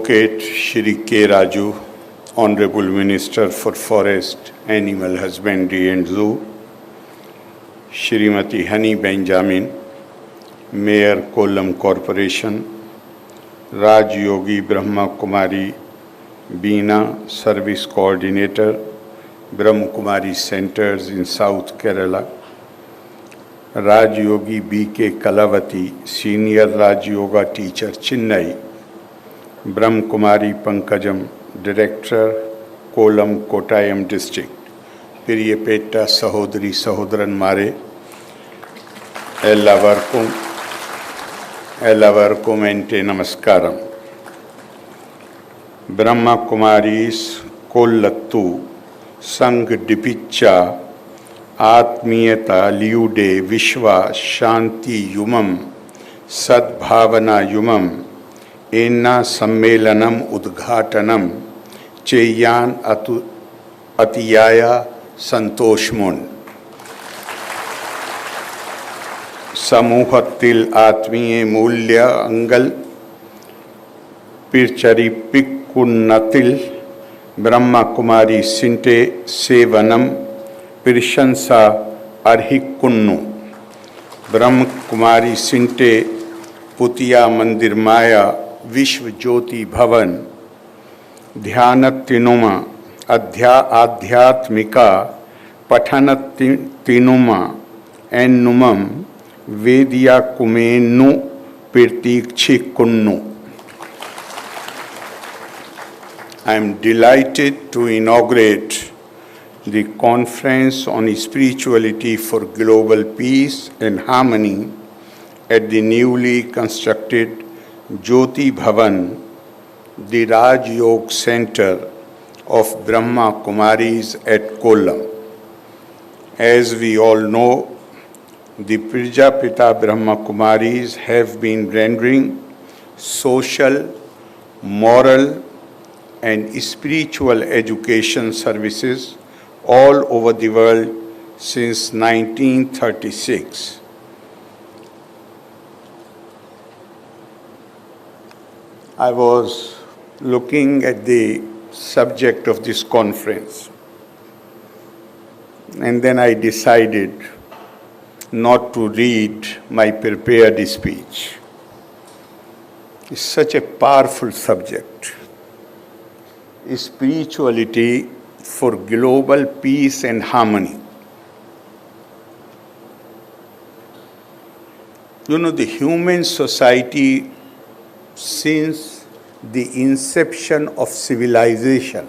Advocate Shri K. Raju, Honorable Minister for Forest, Animal Husbandry and Zoo, Shrimati Hani Benjamin, Mayor Kollam Corporation, Raj Yogi Brahma Kumari Beena, Service Coordinator, Brahma Kumari Centers in South Kerala, Raj Yogi B.K. Kalavati, Senior Raj Yoga Teacher, Chennai, Brahma Kumari Pankajam, Director, Kollam, Kottayam District. Piriyapetta Sahodri Sahodran Mare, Ellavarkum Ente Namaskaram. Brahma Kumaris Kollattu, Sang Dipicha, Atmiyata Liude Vishwa Shanti Yumam, Sadbhavana Yumam, Enna Sammelanam Udghatanam, Cheyan Atiyaya Santoshmun. Samuhatil Atmiye Mulya Angal, Pirchari Pikkunnatil, Brahma Kumari Sinte Sevanam, Pirshansa Arhikunnu, Brahma Kumari Sinte Putiya Mandir Maya Vishwa Jyoti Bhavan, Dhyanat Adhyatmika Pathanat Tinuma Ennumam Vedya Kumenu Pirtikchikunnu. I am delighted to inaugurate the Conference on Spirituality for Global Peace and Harmony at the newly constructed Jyoti Bhavan, the Raj Yoga Center of Brahma Kumaris at Kollam. As we all know, the Prajapita Brahma Kumaris have been rendering social, moral, and spiritual education services all over the world since 1936. I was looking at the subject of this conference, and then I decided not to read my prepared speech. It's such a powerful subject. Spirituality for global peace and harmony. You know, the human society, since the inception of civilization,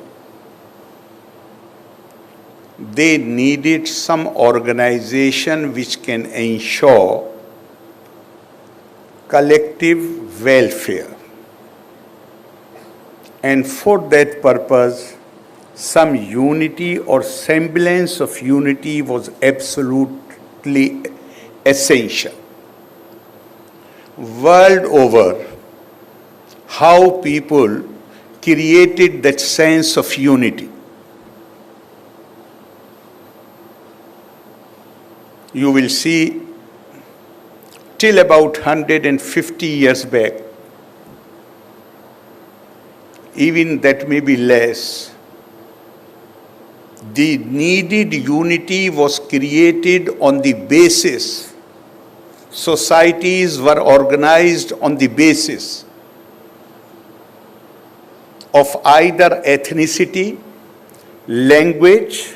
they needed some organization which can ensure collective welfare. And for that purpose, some unity or semblance of unity was absolutely essential. World over, how people created that sense of unity. You will see, till about 150 years back, even that may be less, the needed unity was created on the basis. Societies were organized on the basis of either ethnicity, language,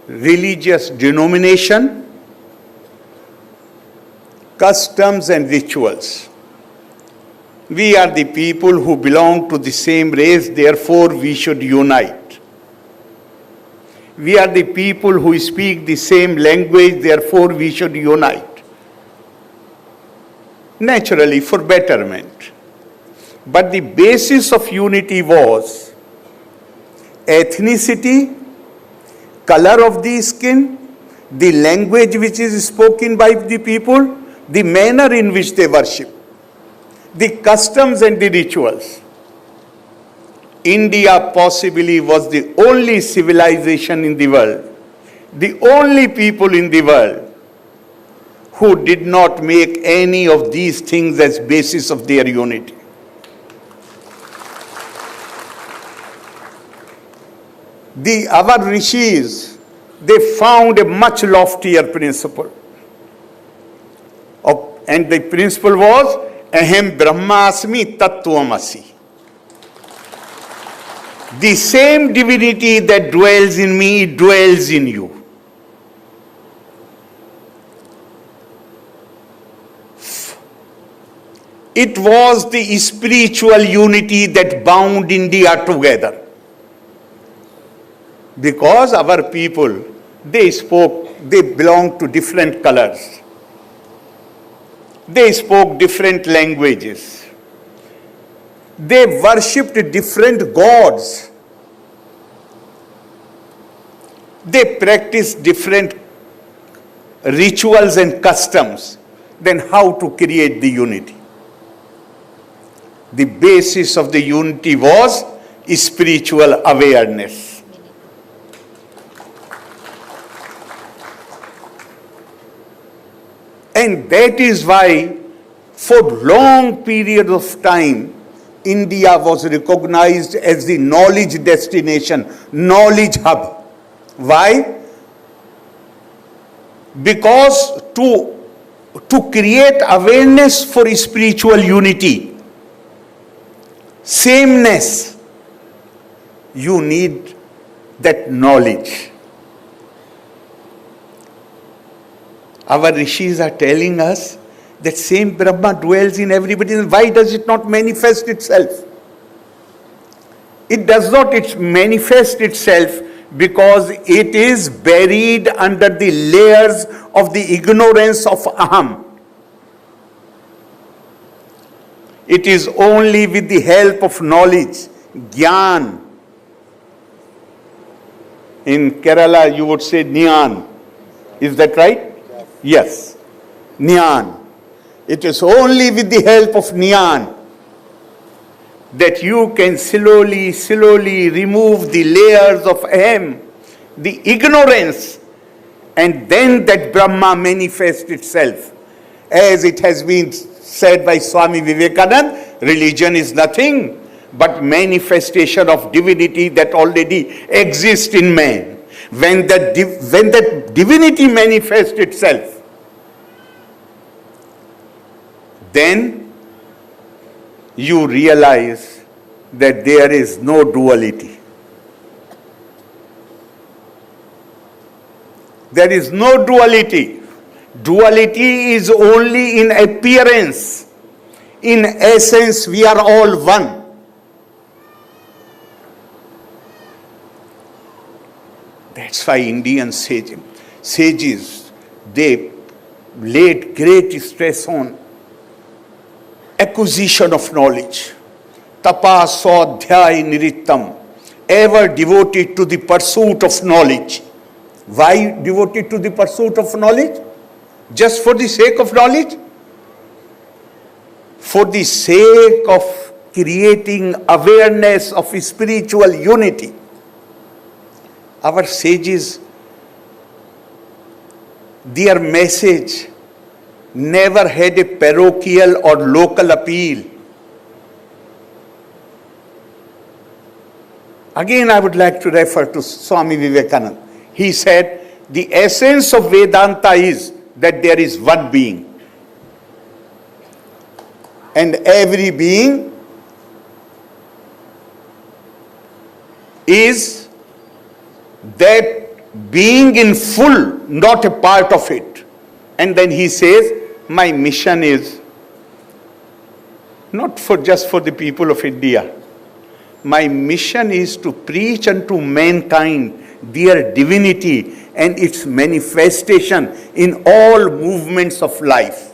religious denomination, customs and rituals. We are the people who belong to the same race, therefore we should unite. We are the people who speak the same language, therefore we should unite. Naturally, for betterment. But the basis of unity was ethnicity, color of the skin, the language which is spoken by the people, the manner in which they worship, the customs and the rituals. India possibly was the only civilization in the world, the only people in the world who did not make any of these things as basis of their unity. Our rishis, they found a much loftier principle. And the principle was, Ahem Brahmasmi Tattvamasi. The same divinity that dwells in me dwells in you. It was the spiritual unity that bound India together. Because our people, they belonged to different colors. They spoke different languages. They worshipped different gods. They practiced different rituals and customs. Then how to create the unity? The basis of the unity was spiritual awareness. And that is why, for long period of time, India was recognized as the knowledge destination, knowledge hub. Why? Because to create awareness for spiritual unity, sameness, you need that knowledge. Our rishis are telling us that same Brahma dwells in everybody. Why does it not manifest itself? It does not manifest itself because it is buried under the layers of the ignorance of Aham. It is only with the help of knowledge, Gyan. In Kerala, you would say Jnana. Is that right? Yes. Jnana. It is only with the help of Jnana that you can slowly remove the layers of Ahem, the ignorance, and then that Brahma manifests itself. As it has been said by Swami Vivekananda, religion is nothing but manifestation of divinity that already exists in man. When that divinity manifests itself, then you realize that there is no duality. There is no duality. Duality is only in appearance. In essence, we are all one. That's why Indian sages, they laid great stress on acquisition of knowledge. Tapa swadhyay nirittam, ever devoted to the pursuit of knowledge. Why devoted to the pursuit of knowledge? Just for the sake of knowledge? For the sake of creating awareness of spiritual unity. Our sages, their message never had a parochial or local appeal. Again, I would like to refer to Swami Vivekananda. He said, the essence of Vedanta is that there is one being. And every being is that being in full, not a part of it. And then he says, my mission is not just for the people of India. My mission is to preach unto mankind their divinity and its manifestation in all movements of life.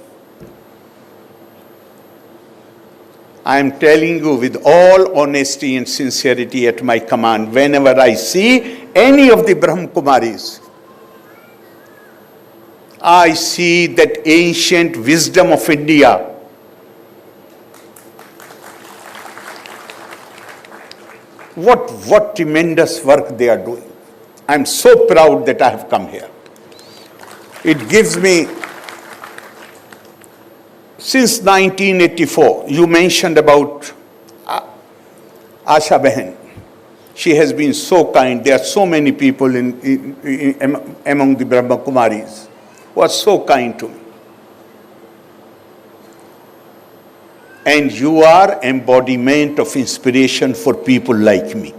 I am telling you with all honesty and sincerity at my command, whenever I see any of the Brahma Kumaris, I see that ancient wisdom of India. What tremendous work they are doing. I am so proud that I have come here. It gives me, since 1984, you mentioned about Asha Behan. She has been so kind. There are so many people among the Brahma Kumaris who are so kind to me. And you are embodiment of inspiration for people like me.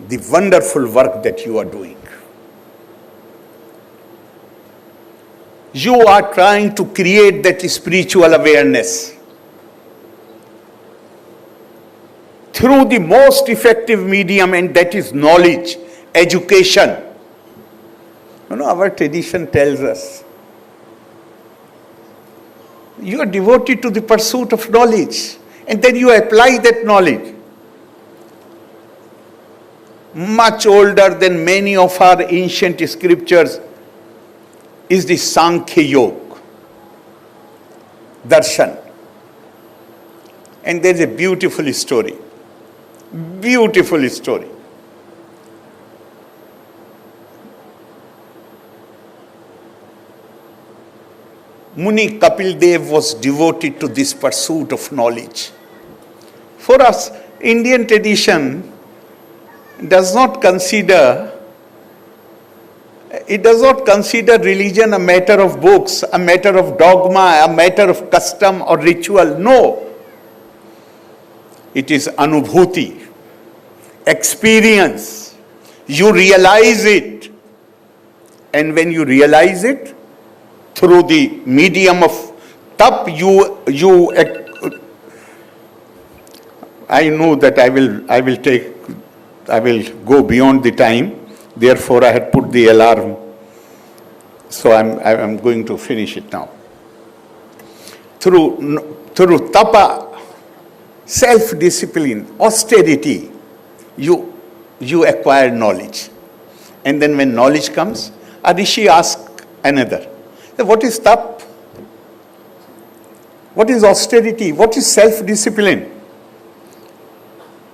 The wonderful work that you are doing. You are trying to create that spiritual awareness through the most effective medium, and that is knowledge, education. You know, our tradition tells us, you are devoted to the pursuit of knowledge, and then you apply that knowledge. Much older than many of our ancient scriptures is the Sankhya Yoga, Darshan. And there's a beautiful story. Beautiful story. Muni Kapil Dev was devoted to this pursuit of knowledge. For us, Indian tradition does not consider religion a matter of books, a matter of dogma, a matter of custom or ritual. No. It is anubhuti, experience. You realize it. And when you realize it, through the medium of tap, I know that I will go beyond the time. Therefore, I had put the alarm. So I'm going to finish it now. Through tapa, self-discipline, austerity, you acquire knowledge. And then when knowledge comes, a rishi asks another, what is tap? What is austerity? What is self-discipline?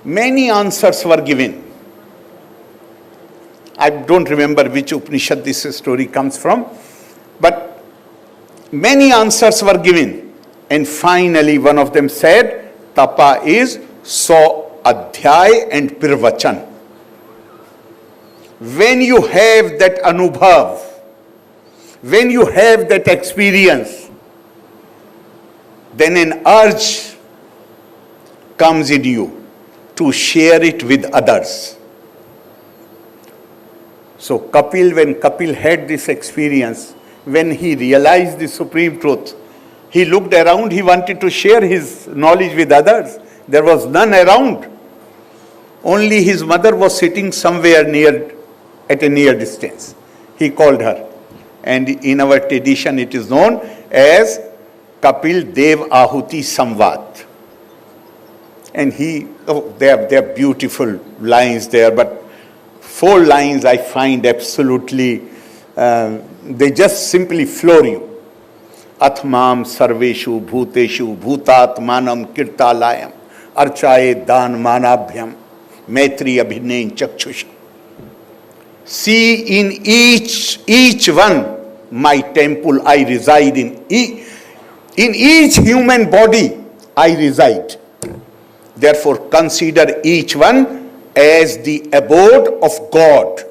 Many answers were given. I don't remember which Upanishad this story comes from, but many answers were given. And finally one of them said, Tapa is so adhyay and pirvachan. When you have that anubhav, when you have that experience, then an urge comes in you to share it with others. So when Kapil had this experience, when he realized the supreme truth, he looked around, he wanted to share his knowledge with others. There was none around. Only his mother was sitting somewhere at a near distance. He called her. And in our tradition it is known as Kapil Dev Ahuti Samvad. And there are beautiful lines there, but 4 lines I find absolutely, they just simply floor you. Atmam sarveshu bhuteshu bhutatmanam kirtalayam archaye dan manabhyam maitri abhinain chakshusha. See in each one my temple I reside in. In each human body I reside. Therefore consider each one as the abode of God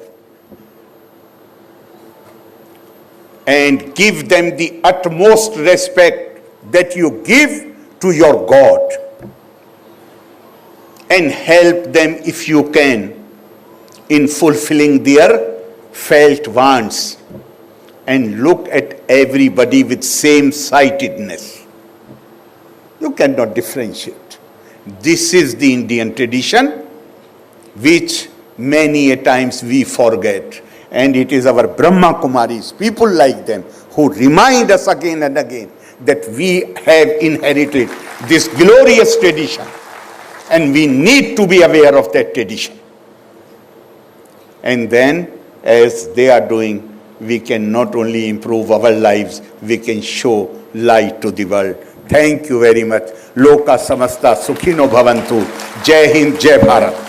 and give them the utmost respect that you give to your God, and help them if you can in fulfilling their felt wants, and look at everybody with same-sightedness. You cannot differentiate. This is the Indian tradition which many a times we forget. And it is our Brahma Kumaris, people like them, who remind us again and again that we have inherited this glorious tradition. And we need to be aware of that tradition. And then, as they are doing, we can not only improve our lives, we can show light to the world. Thank you very much. Loka samasta sukhino bhavantu. Jai Hind, Jai Bharat.